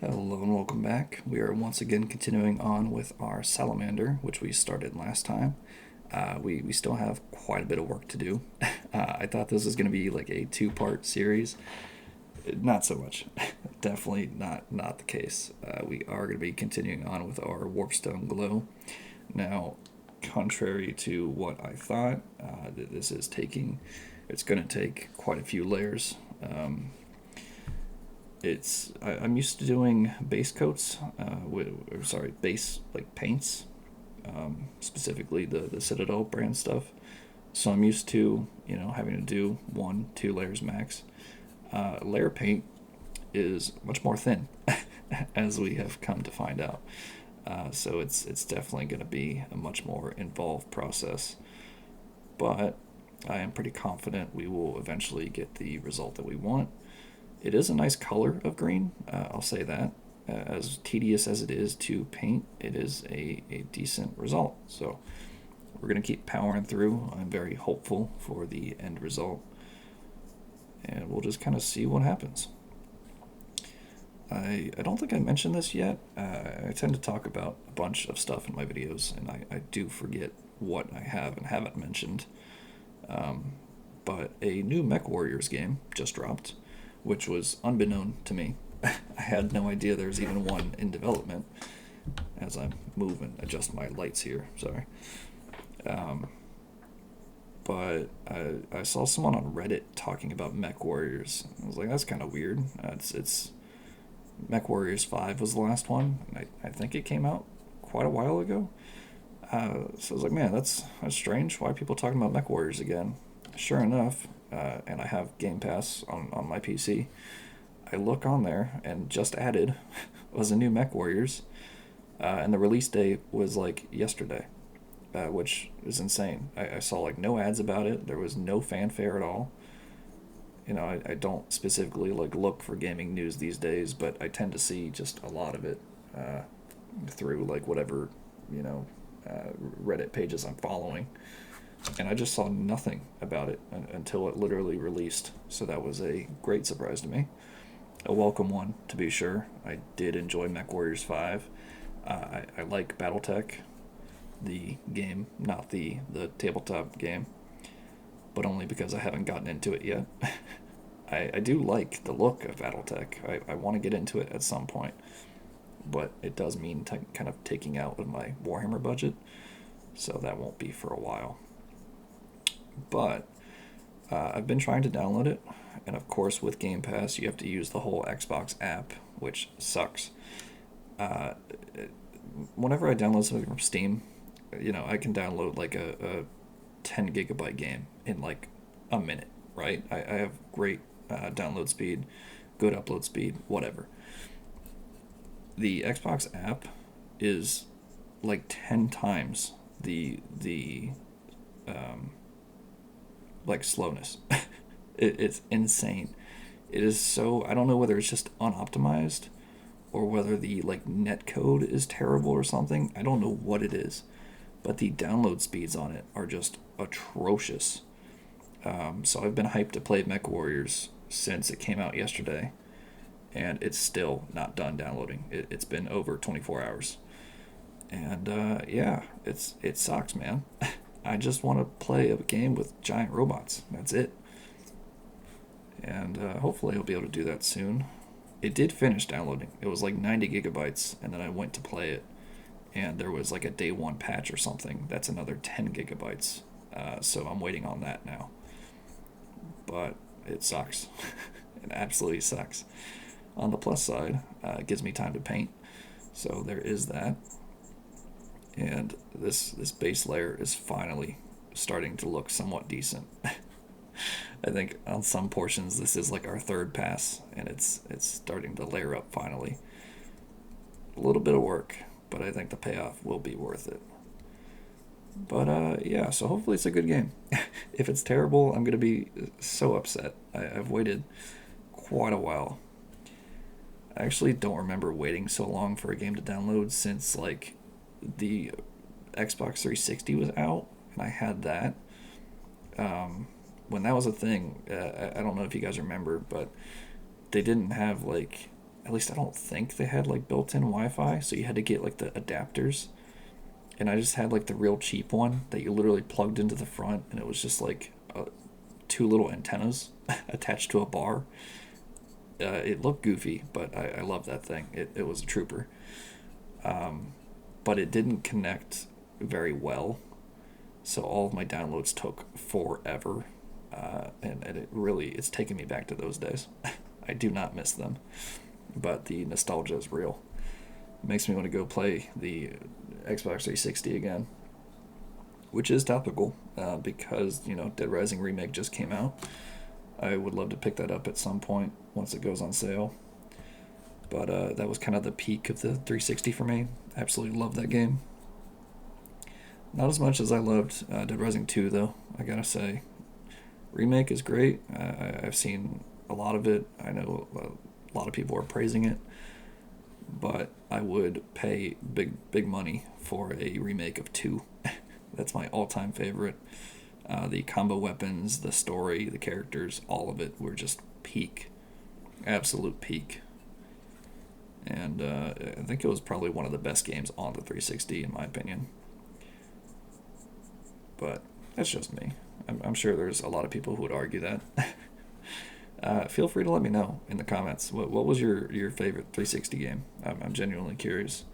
Hello and welcome back. We are once again continuing on with our Salamander, which we started last time. We still have quite a bit of work to do. I thought this was going to be like a two-part series. Not so much. Definitely not the case. We are going to be continuing on with our Warpstone Glow. Now, contrary to what I thought, this is taking. It's going to take quite a few layers. I'm used to doing base coats, base like paints, specifically the Citadel brand stuff. So I'm used to having to do 1-2 layers max. Layer paint is much more thin, as we have come to find out. So it's definitely going to be a much more involved process, but I am pretty confident we will eventually get the result that we want. It is a nice color of green, I'll say that. As tedious as it is to paint, it is a decent result. So we're going to keep powering through. I'm very hopeful for the end result. And we'll just kind of see what happens. I don't think I mentioned this yet. I tend to talk about a bunch of stuff in my videos, and I do forget what I have and haven't mentioned. But a new Mech Warriors game just dropped, which was unbeknown to me. I had no idea there's even one in development. As I move and adjust my lights here, sorry. Um, but I saw someone on Reddit talking about Mech Warriors. I was like, that's kind of weird. It's Mech Warriors 5 was the last one, and I think it came out quite a while ago. So I was like, man, that's strange. Why are people talking about Mech Warriors again? Sure enough, and I have Game Pass on my PC. I look on there, and just added was a new Mech Warriors, and the release date was like yesterday, which is insane. I saw like no ads about it. There was no fanfare at all. I don't specifically like look for gaming news these days, but I tend to see just a lot of it uh, through like whatever you know Reddit pages I'm following, and I just saw nothing about it until it literally released. So that was a great surprise to me. A welcome one, to be sure. I did enjoy Mech Warriors 5. I like Battletech, the game, not the tabletop game, but only because I haven't gotten into it yet. I do like the look of Battletech. I want to get into it at some point, but it does mean kind of taking out of my Warhammer budget, so that won't be for a while. But I've been trying to download it, and of course, with Game Pass, you have to use the whole Xbox app, which sucks. Uh, Whenever I download something from Steam, I can download like a 10 gigabyte game in like a minute, right? I have great download speed, good upload speed, whatever. The Xbox app is like 10 times the um, like slowness. It's insane. It is so, I don't know whether it's just unoptimized or whether the like net code is terrible or something. I don't know what it is, but the download speeds on it are just atrocious. So I've been hyped to play Mech Warriors since it came out yesterday, and it's still not done downloading. It's been over 24 hours, and yeah, it sucks, man. I just want to play a game with giant robots. That's it, and hopefully I'll be able to do that soon. It did finish downloading. It was like 90 gigabytes, and then I went to play it, and there was like a day one patch or something. That's another 10 gigabytes. So I'm waiting on that now. But it sucks. It absolutely sucks. On the plus side, it gives me time to paint. So there is that. And this base layer is finally starting to look somewhat decent. I think on some portions this is like our third pass, and it's starting to layer up finally. A little bit of work, but I think the payoff will be worth it. But yeah, so hopefully it's a good game. If it's terrible, I'm gonna be so upset. I've waited quite a while. I actually don't remember waiting so long for a game to download since like the Xbox 360 was out, and I had that. When that was a thing, I don't know if you guys remember, but they didn't have like at least I don't think they had like built-in Wi-Fi, so you had to get like the adapters. And I just had like the real cheap one that you literally plugged into the front, and it was just like two little antennas attached to a bar. It looked goofy, but I love that thing. It was a trooper. But it didn't connect very well, so all of my downloads took forever. And it's taken me back to those days. I do not miss them, but the nostalgia is real. It makes me want to go play the Xbox 360 again, which is topical because Dead Rising remake just came out. I would love to pick that up at some point once it goes on sale. But that was kind of the peak of the 360 for me. Absolutely love that game. Not as much as I loved Dead Rising 2, though, I gotta say. Remake is great. I've seen a lot of it. I know a lot of people are praising it. But I would pay big money for a remake of 2. That's my all-time favorite. The combo weapons, the story, the characters, all of it were just peak. Absolute peak. And I think it was probably one of the best games on the 360, in my opinion. But that's just me. I'm sure there's a lot of people who would argue that. Feel free to let me know in the comments. What was your favorite 360 game? I'm genuinely curious.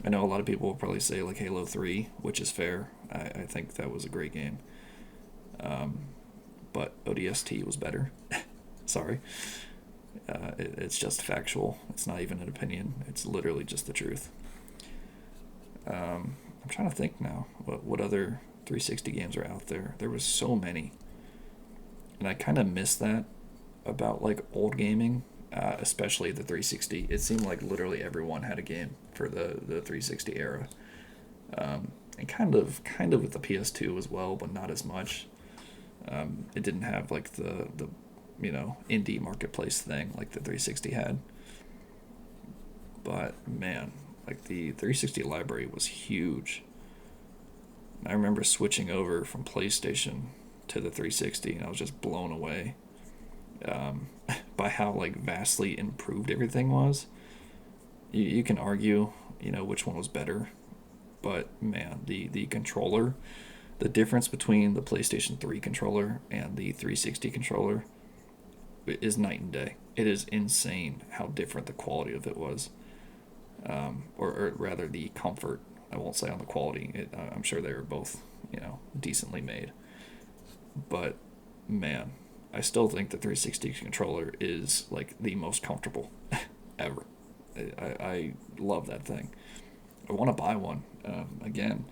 I know a lot of people will probably say like Halo 3, which is fair. I think that was a great game. But ODST was better. Sorry. It's just factual. It's not even an opinion. It's literally just the truth. I'm trying to think now. What other 360 games are out there? There was so many. And I kind of miss that about like old gaming, especially the 360. It seemed like literally everyone had a game for the 360 era. And kind of with the PS2 as well, but not as much. It didn't have like the indie marketplace thing like the 360 had. But man, like the 360 library was huge. I remember switching over from PlayStation to the 360, and I was just blown away by how like vastly improved everything was. You can argue, which one was better, but man, the controller, the difference between the PlayStation 3 controller and the 360 controller is night and day. It is insane how different the quality of it was, or rather the comfort. I won't say on the quality. I'm sure they were both, decently made. But man, I still think the 360 controller is like the most comfortable ever. I love that thing. I want to buy one again,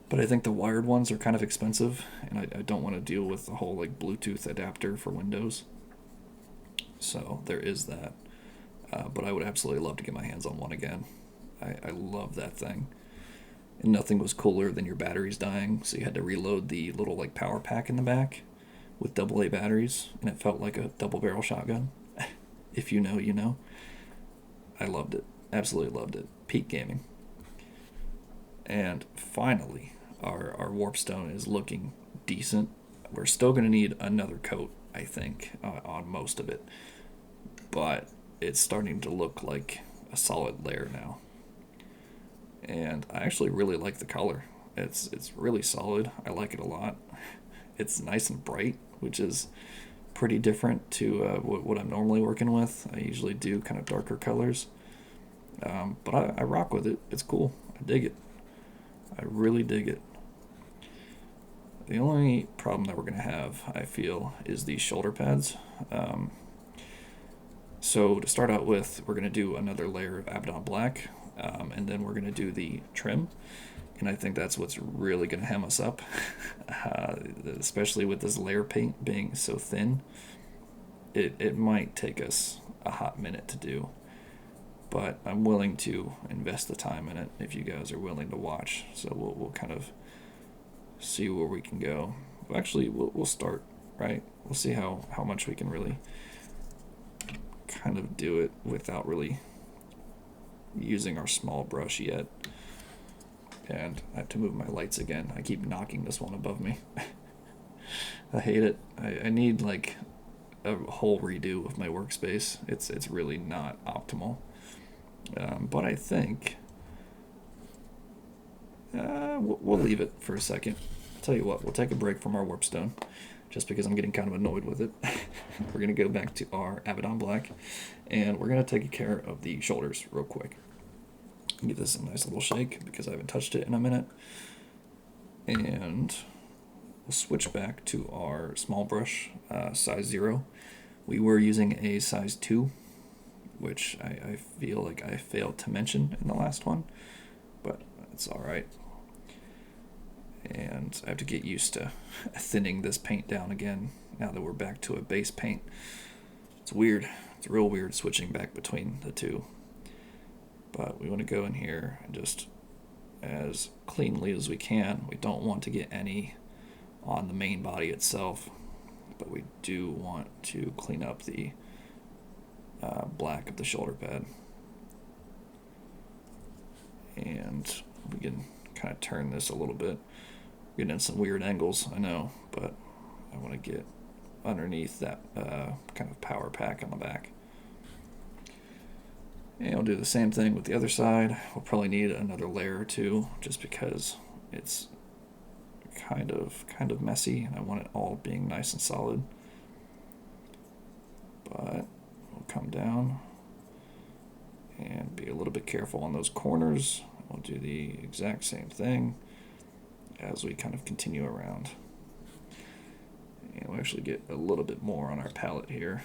but I think the wired ones are kind of expensive, and I don't want to deal with the whole like Bluetooth adapter for Windows. So there is that. But I would absolutely love to get my hands on one again. I love that thing. And nothing was cooler than your batteries dying, so you had to reload the little like power pack in the back with AA batteries, and it felt like a double barrel shotgun. If you know, you know. I loved it. Absolutely loved it. Peak gaming. And finally, our warpstone is looking decent. We're still going to need another coat, I think, on most of it. But it's starting to look like a solid layer now. And I actually really like the color. It's really solid. I like it a lot. It's nice and bright, which is pretty different to what I'm normally working with. I usually do kind of darker colors. But I rock with it. It's cool. I dig it. I really dig it. The only problem that we're going to have, I feel, is the shoulder pads. So to start out with, we're going to do another layer of Abaddon Black, and then we're going to do the trim. And I think that's what's really going to hem us up, especially with this layer paint being so thin. It might take us a hot minute to do, but I'm willing to invest the time in it if you guys are willing to watch. So we'll kind of see where we can go. Well, actually, we'll start, right? We'll see how much we can really kind of do it without really using our small brush yet. And I have to move my lights again. I keep knocking this one above me. I hate it. I need like a whole redo of my workspace. It's really not optimal. But I think we'll leave it for a second. I'll tell you what, we'll take a break from our warpstone, just because I'm getting kind of annoyed with it. We're going to go back to our Abaddon Black, and we're going to take care of the shoulders real quick. Give this a nice little shake, because I haven't touched it in a minute. And we'll switch back to our small brush, size 0. We were using a size 2, which I feel like I failed to mention in the last one, but it's alright. And I have to get used to thinning this paint down again now that we're back to a base paint. It's weird. It's real weird switching back between the two. But we want to go in here and just as cleanly as we can. We don't want to get any on the main body itself, but we do want to clean up the black of the shoulder pad. And we can kind of turn this a little bit. Getting in some weird angles, I know, but I want to get underneath that kind of power pack on the back. And we'll do the same thing with the other side. We'll probably need another layer or two, just because it's kind of messy, and I want it all being nice and solid. But we'll come down and be a little bit careful on those corners. We'll do the exact same thing as we kind of continue around. And we'll actually get a little bit more on our palette here.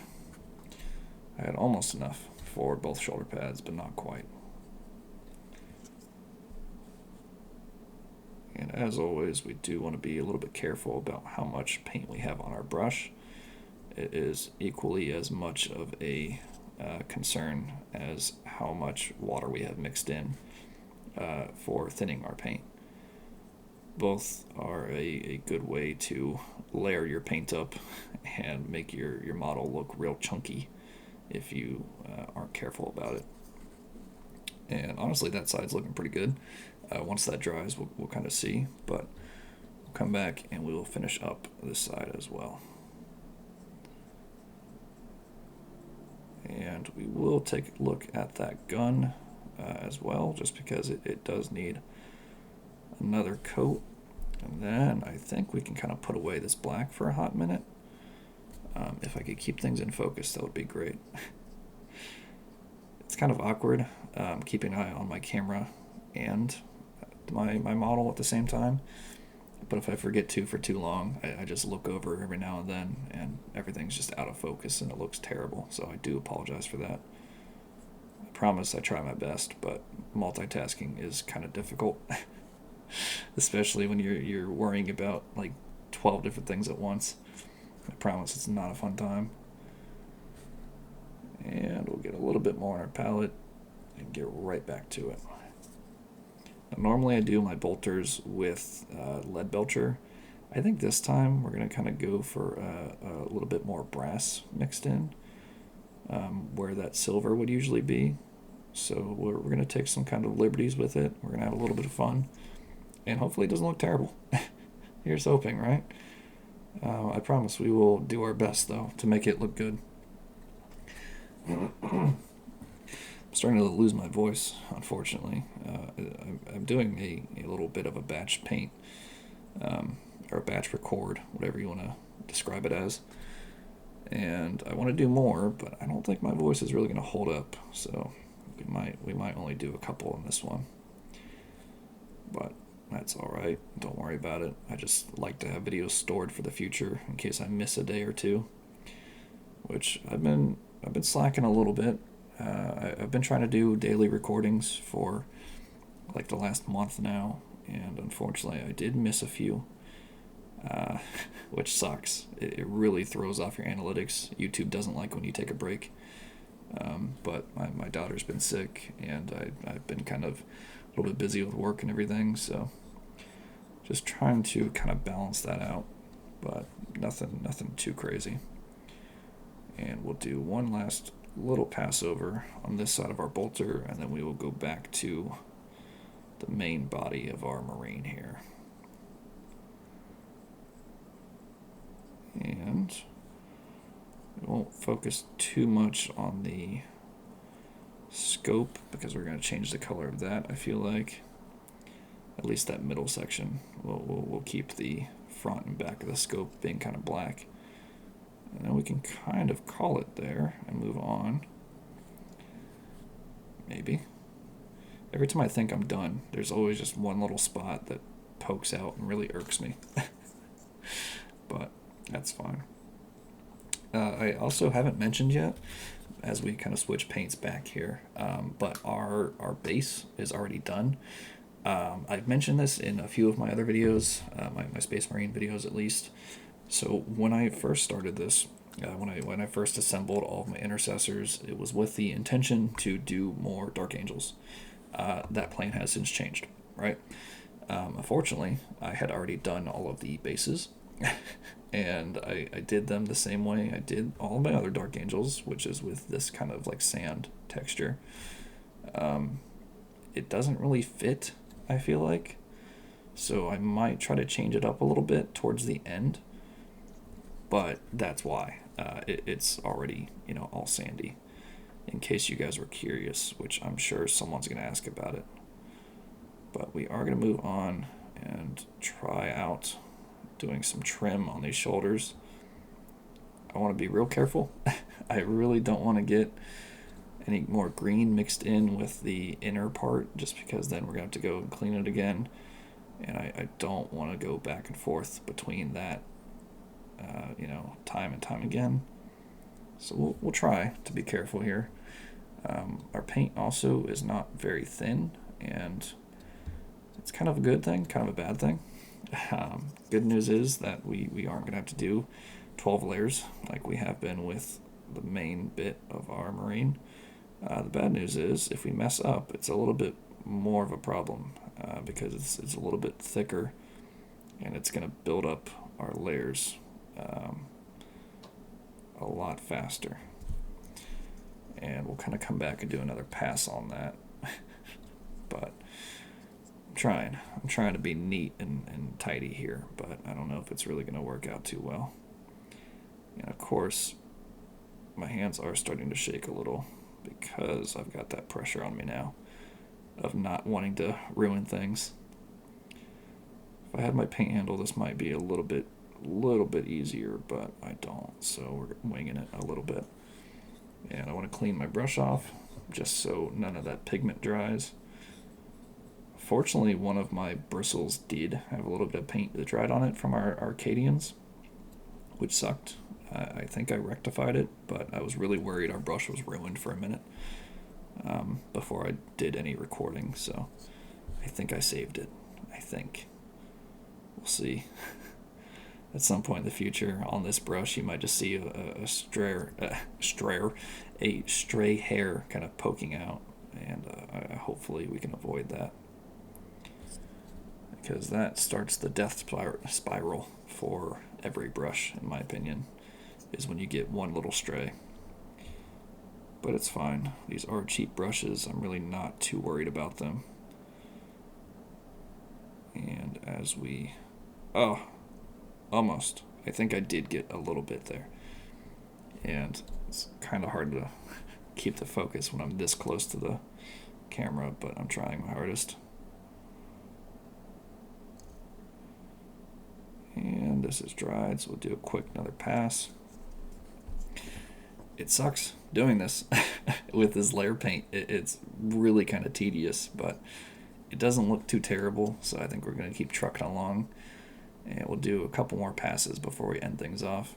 I had almost enough for both shoulder pads, but not quite. And as always, we do want to be a little bit careful about how much paint we have on our brush. It is equally as much of a concern as how much water we have mixed in for thinning our paint. Both are a good way to layer your paint up and make your model look real chunky if you aren't careful about it. And honestly, that side's looking pretty good. Once that dries, we'll kind of see, but we'll come back and we will finish up this side as well. And we will take a look at that gun as well, just because it does need another coat. And then I think we can kind of put away this black for a hot minute. If I could keep things in focus, that would be great. It's kind of awkward keeping an eye on my camera and my model at the same time. But if I forget to for too long, I just look over every now and then, and everything's just out of focus and it looks terrible. So I do apologize for that. I promise I try my best, but multitasking is kind of difficult. Especially when you're worrying about like 12 different things at once. I promise it's not a fun time. And we'll get a little bit more on our palette and get right back to it. Now, normally I do my bolters with lead belcher. I think this time we're going to kind of go for a little bit more brass mixed in, where that silver would usually be. So we're going to take some kind of liberties with it. We're going to have a little bit of fun. And hopefully it doesn't look terrible. Here's hoping, right? I promise we will do our best, though, to make it look good. I'm starting to lose my voice, unfortunately. I'm doing a little bit of a batch paint, or a batch record, whatever you want to describe it as. And I want to do more, but I don't think my voice is really going to hold up. So we might only do a couple in this one. But that's alright. Don't worry about it. I just like to have videos stored for the future in case I miss a day or two. Which I've been slacking a little bit. I've been trying to do daily recordings for like the last month now, and unfortunately I did miss a few, which sucks. It really throws off your analytics. YouTube doesn't like when you take a break. But my daughter's been sick, and I've been kind of a little bit busy with work and everything, so just trying to kind of balance that out, but nothing too crazy. And we'll do one last little pass over on this side of our bolter, and then we will go back to the main body of our Marine here. And We won't focus too much on the scope because we're going to change the color of that, I feel like. At least that middle section. We'll keep the front and back of the scope being kind of black. And then we can kind of call it there and move on. Maybe. Every time I think I'm done, there's always just one little spot that pokes out and really irks me. But that's fine. I also haven't mentioned yet, as we kind of switch paints back here, but our base is already done. I've mentioned this in a few of my other videos, my Space Marine videos at least. So when I first started this, when I first assembled all of my intercessors, it was with the intention to do more Dark Angels. That plan has since changed, right? Unfortunately, I had already done all of the bases, and I did them the same way I did all of my other Dark Angels, which is with this kind of like sand texture. It doesn't really fit, I feel like, so I might try to change it up a little bit towards the end. But that's why it's already, all sandy, in case you guys were curious, which I'm sure someone's going to ask about it. But we are going to move on and try out doing some trim on these shoulders. I want to be real careful. I really don't want to get any more green mixed in with the inner part, just because then we're going to have to go and clean it again. And I don't want to go back and forth between that time and time again. So we'll try to be careful here. Our paint also is not very thin, and it's kind of a good thing, kind of a bad thing. Good news is that we aren't going to have to do 12 layers like we have been with the main bit of our Marine. The bad news is if we mess up, it's a little bit more of a problem because it's a little bit thicker, and it's going to build up our layers a lot faster. And we'll kind of come back and do another pass on that. But I'm trying to be neat and tidy here, but I don't know if it's really going to work out too well. And of course, my hands are starting to shake a little because I've got that pressure on me now of not wanting to ruin things. If I had my paint handle, this might be a little bit easier, but I don't, so we're winging it a little bit. And I want to clean my brush off just so none of that pigment dries. Fortunately, one of my bristles did have a little bit of paint that dried on it from our Arcadians, which sucked. I think I rectified it, but I was really worried our brush was ruined for a minute before I did any recording, so I think I saved it. I think. We'll see. At some point in the future, on this brush, you might just see a stray hair kind of poking out, and hopefully we can avoid that, because that starts the death spiral for every brush, in my opinion, is when you get one little stray. But it's fine. These are cheap brushes. I'm really not too worried about them. And as we... Oh, almost. I think I did get a little bit there. And it's kind of hard to keep the focus when I'm this close to the camera, but I'm trying my hardest. And this is dried, so we'll do a quick another pass. It sucks doing this with this layer paint. It's really kind of tedious, but it doesn't look too terrible, so I think we're going to keep trucking along. And we'll do a couple more passes before we end things off.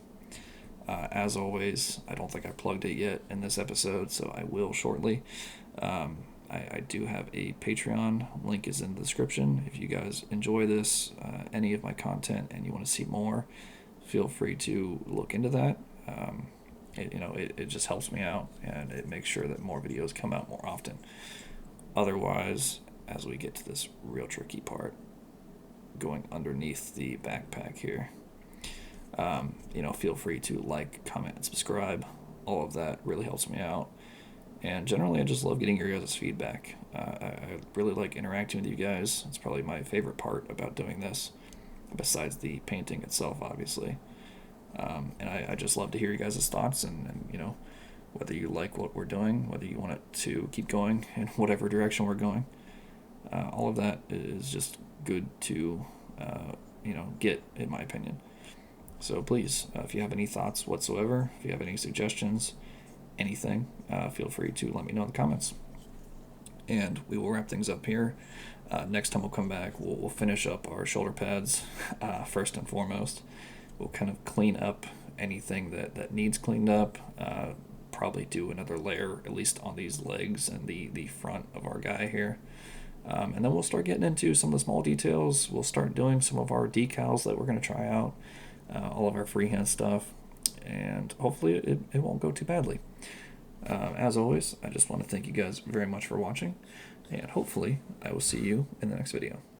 As always, I don't think I plugged it yet in this episode, so I will shortly. I do have a Patreon. Link is in the description. If you guys enjoy this, any of my content, and you want to see more, feel free to look into that. It just helps me out, and it makes sure that more videos come out more often. Otherwise, as we get to this real tricky part, going underneath the backpack here, feel free to like, comment, and subscribe. All of that really helps me out. And generally, I just love getting your guys' feedback. I really like interacting with you guys. It's probably my favorite part about doing this, besides the painting itself, obviously. And I just love to hear you guys' thoughts, and you know, whether you like what we're doing, whether you want it to keep going in whatever direction we're going. All of that is just good to, get, in my opinion. So please, if you have any thoughts whatsoever, if you have any suggestions, anything, feel free to let me know in the comments. And we will wrap things up here. Next time we'll come back, we'll finish up our shoulder pads first and foremost. We'll kind of clean up anything that needs cleaned up. Probably do another layer, at least on these legs and the front of our guy here. And then we'll start getting into some of the small details. We'll start doing some of our decals that we're going to try out, all of our freehand stuff, and hopefully it won't go too badly. As always, I just want to thank you guys very much for watching, and hopefully I will see you in the next video.